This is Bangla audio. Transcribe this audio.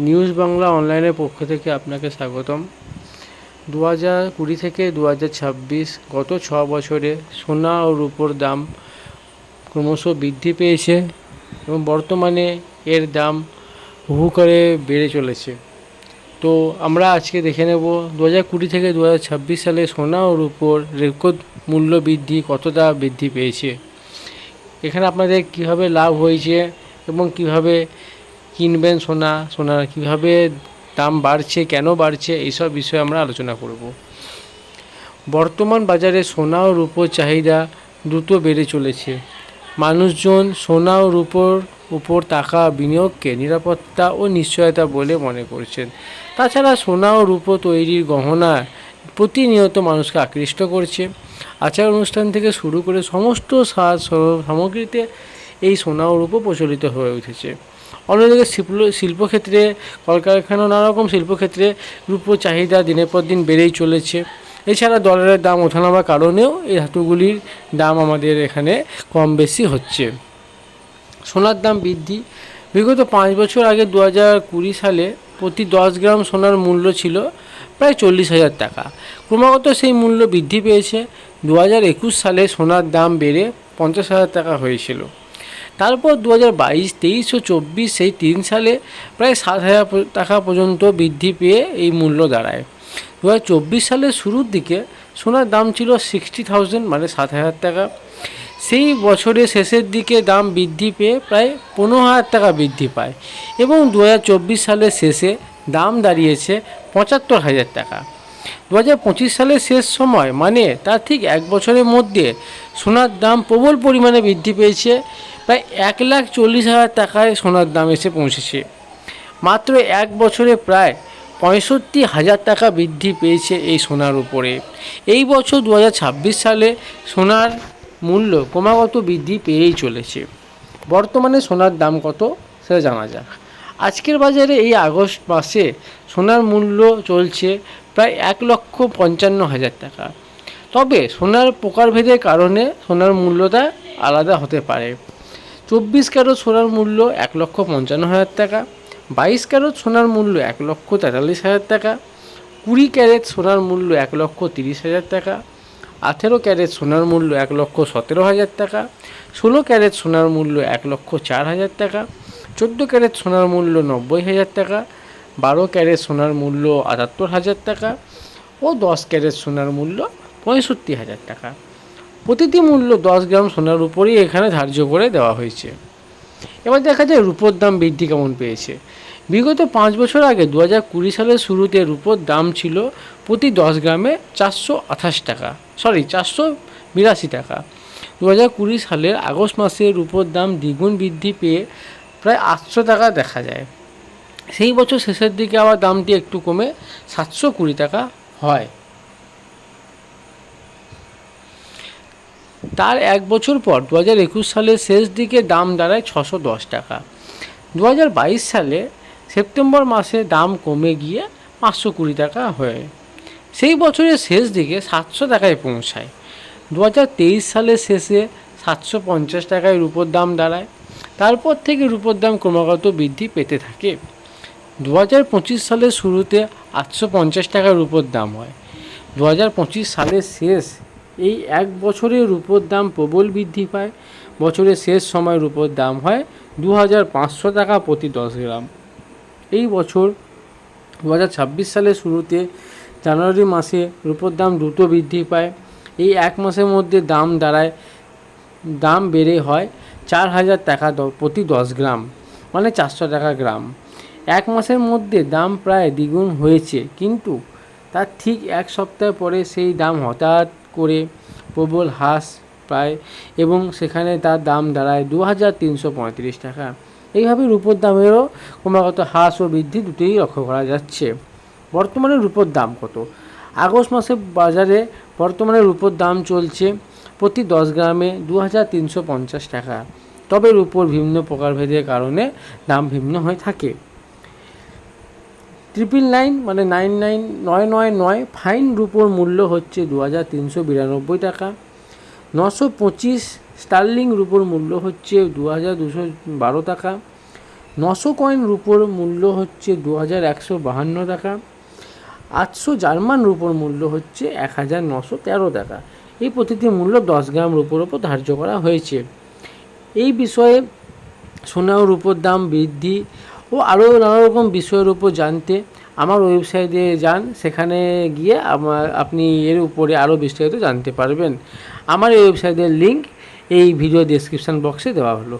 নিউজ বাংলা অনলাইনের পক্ষ থেকে আপনাকে স্বাগতম। 2020 থেকে 2026 গত 6 বছরে সোনা ও রূপোর দাম ক্রমশ বৃদ্ধি পেয়েছে এবং বর্তমানে এর দাম হু করে বেড়ে চলেছে। তো আমরা আজকে দেখে নেব 2020 থেকে 2026 সালে সোনা ও রূপোর রেকর্ড মূল্য বৃদ্ধি কতটা বৃদ্ধি পেয়েছে, এখানে আপনাদের কীভাবে লাভ হয়েছে এবং কিভাবে কিনবেন সোনার কীভাবে দাম বাড়ছে, কেন বাড়ছে, এইসব বিষয়ে আমরা আলোচনা করব। বর্তমান বাজারে সোনা ও রূপোর চাহিদা দ্রুত বেড়ে চলেছে। মানুষজন সোনা ও রূপোর উপর টাকা বিনিয়োগকে নিরাপত্তা ও নিশ্চয়তা বলে মনে করছেন। তাছাড়া সোনা ও রূপো তৈরির গহনা প্রতিনিয়ত মানুষকে আকৃষ্ট করছে। আচার অনুষ্ঠান থেকে শুরু করে সমস্ত সামগ্রীতে এই সোনা ও রূপো প্রচলিত হয়ে উঠেছে। অন্যদিকে শিল্পক্ষেত্রে, কলকারখানা, নানারকম শিল্পক্ষেত্রে রূপোর চাহিদা দিনের পর দিন বেড়েই চলেছে। এছাড়া ডলারের দাম ওঠানামার কারণেও এই ধাতুগুলির দাম আমাদের এখানে কম বেশি হচ্ছে। সোনার দাম বৃদ্ধি। বিগত 5 বছর আগে 2020 সালে প্রতি 10 গ্রাম সোনার মূল্য ছিল প্রায় 40,000 টাকা। ক্রমাগত সেই মূল্য বৃদ্ধি পেয়েছে। 2021 সালে সোনার দাম বেড়ে 50,000 টাকা হয়েছিল। তারপর 2022, 23 ও 24 সেই 3 সালে প্রায় 7,000 টাকা পর্যন্ত বৃদ্ধি পেয়ে এই মূল্য দাঁড়ায়। 2024 সালের শুরুর দিকে সোনার দাম ছিল 60,000 মানে 7,000 টাকা। সেই বছরের শেষের দিকে দাম বৃদ্ধি পেয়ে প্রায় 15,000 টাকা বৃদ্ধি পায় এবং 2024 সালের শেষে দাম দাঁড়িয়েছে 75,000 টাকা। 2025 সালের শেষ সময় মানে তার ঠিক 1 বছরের মধ্যে সোনার দাম প্রবল পরিমাণে বৃদ্ধি পেয়েছে। প্রায় 1,40,000 টাকায় সোনার দাম এসে পৌঁছেছে। মাত্র 1 বছরে প্রায় 65,000 টাকা বৃদ্ধি পেয়েছে এই সোনার উপরে। এই বছর 2026 সালে সোনার মূল্য ক্রমাগত বৃদ্ধি পেয়েই চলেছে। বর্তমানে সোনার দাম কত সেটা জানা যাক। আজকের বাজারে এই আগস্ট মাসে সোনার মূল্য চলছে প্রায় 1,55,000 টাকা। তবে সোনার প্রকারভেদের কারণে সোনার মূল্যটা আলাদা হতে পারে। 24 ক্যারেট সোনার মূল্য 1,55,000 টাকা, 22 ক্যারেট সোনার মূল্য 1,43,000 টাকা, 20 ক্যারেট সোনার মূল্য 1,30,000 টাকা, 18 ক্যারেট সোনার মূল্য 1,17,000 টাকা, 16 ক্যারেট সোনার মূল্য 1,04,000 টাকা, 14 ক্যারেট সোনার মূল্য 90,000 টাকা, 12 ক্যারেট সোনার মূল্য 78,000 টাকা ও 10 ক্যারেট সোনার মূল্য 65,000 টাকা। প্রতিটি মূল্য 10 গ্রাম সোনার উপরই এখানে ধার্য করে দেওয়া হয়েছে। এবার দেখা যায় রূপোর দাম বৃদ্ধি কেমন পেয়েছে। বিগত 5 বছর আগে 2020 সালের শুরুতে রূপোর দাম ছিল প্রতি 10 গ্রামে 482 টাকা, 482 টাকা। 2020 সালের আগস্ট মাসে রূপোর দাম দ্বিগুণ বৃদ্ধি পেয়ে প্রায় 800 টাকা দেখা যায়। সেই বছর শেষের দিকে আবার দামটি একটু কমে 720 টাকা হয়। তার 1 বছর পর 2021 সালের শেষ দিকে দাম দাঁড়ায় 610 টাকা। 2022 সালে সেপ্টেম্বর মাসে দাম কমে গিয়ে 520 টাকা হয়। সেই বছরের শেষ দিকে 700 টাকায় পৌঁছায়। 2023 সালের শেষে 750 টাকায় রূপোর দাম দাঁড়ায়। তারপর থেকে রূপোর দাম ক্রমাগত বৃদ্ধি পেতে থাকে। 2025 সালের শুরুতে 850 টাকার রূপোর দাম হয়। 2025 সালের শেষ এই 1 বছরে রূপোর দাম প্রবল বৃদ্ধি পায়। বছরের শেষ সময় রূপোর দাম হয় 2,500 টাকা প্রতি 10 গ্রাম। এই বছর 2026 সালের শুরুতে জানুয়ারি মাসে রূপোর দাম দ্রুত বৃদ্ধি পায়। এই 1 মাসের মধ্যে দাম বেড়ে হয় 4,000 টাকা প্রতি 10 গ্রাম মানে 400 টাকা গ্রাম। 1 মাসের মধ্যে দাম প্রায় দ্বিগুণ হয়েছে, কিন্তু তার ঠিক 1 সপ্তাহ পরে সেই দাম হঠাৎ করে প্রবল হ্রাস পায় এবং সেখানে তার দাম দাঁড়ায় 2,335 টাকা। এইভাবে রূপোর দামেরও ক্রমাগত হ্রাস ও বৃদ্ধি দুটোই লক্ষ্য করা যাচ্ছে। বর্তমানে রূপোর দাম কত? আগস্ট মাসে বাজারে বর্তমানে রূপোর দাম চলছে প্রতি 10 গ্রামে 2,350 টাকা। তবে রূপোর ভিন্ন প্রকারভেদের কারণে দাম ভিন্ন হয়ে থাকে। 999 মানে 999 ফাইন রূপোর মূল্য হচ্ছে 2,392 টাকা। 925 স্টার্লিং রূপোর মূল্য হচ্ছে 2,212 টাকা। 900 কয়েন রুপোর মূল্য হচ্ছে 2152 টাকা। 800 জার্মান রুপোর মূল্য হচ্ছে 1913 টাকা। এই প্রতিটি মূল্য 10 গ্রাম রুপোর ওপর ধার্য করা হয়েছে। এই বিষয়ে সোনা ও রুপোর দাম বৃদ্ধি ও আরও নানা রকম বিষয়ের উপর জানতে আমার ওয়েবসাইটে যান, সেখানে গিয়ে আপনি এর উপরে আরও বিস্তারিত জানতে পারবেন। আমার এই ওয়েবসাইটের লিঙ্ক এই ভিডিও ডেসক্রিপশান বক্সে দেওয়া হলো।